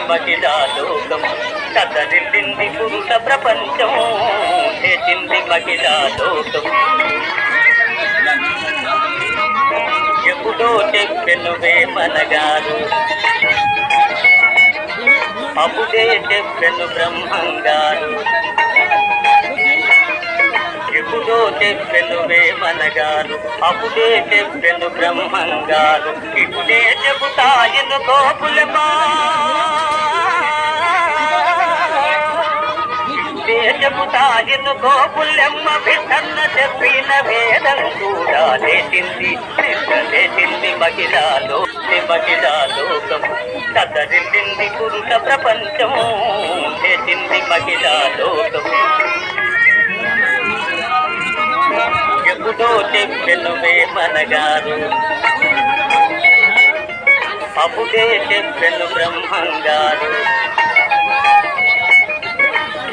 మహిళా లోకం కదలిల్లింది పురుష ప్రపంచం చేసింది మహిళా లోకం ఎప్పుడో చెప్పెను వేమనగారు అప్పుడే చెప్పెను బ్రహ్మంగారు ఎప్పుడో చెప్పెను వేమనగారు అప్పుడే చెప్పెను బ్రహ్మంగారు ఇప్పుడే చెబుతాయను గోపులమా ఇప్పుడే చెబుతాయను గోపులమ్మ బిడ్డన్న చెప్పిన వేదం కూడా లేచింది లేచింది మహిళా లోకం కదలిల్లింది పురుష ప్రపంచం లేచింది మహిళా లోకం ఎప్పుడో చెప్పెను వేమనగారు అప్పుడే చెప్పెను బ్రహ్మంగారు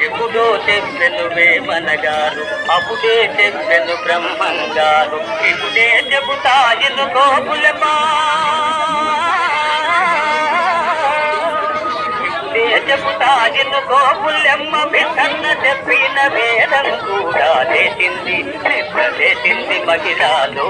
ఎప్పుడో చెప్పెను వేమనగారు అప్పుడే చెప్పెను బ్రహ్మంగారు ఇప్పుడే చెబుతాయను గోపులమా ఇప్పుడే చెబుతాయను గోపులమ్మ బిడ్డన్న చెప్పిన వేదం కూడా లేచింది లేచింది మహిళాలో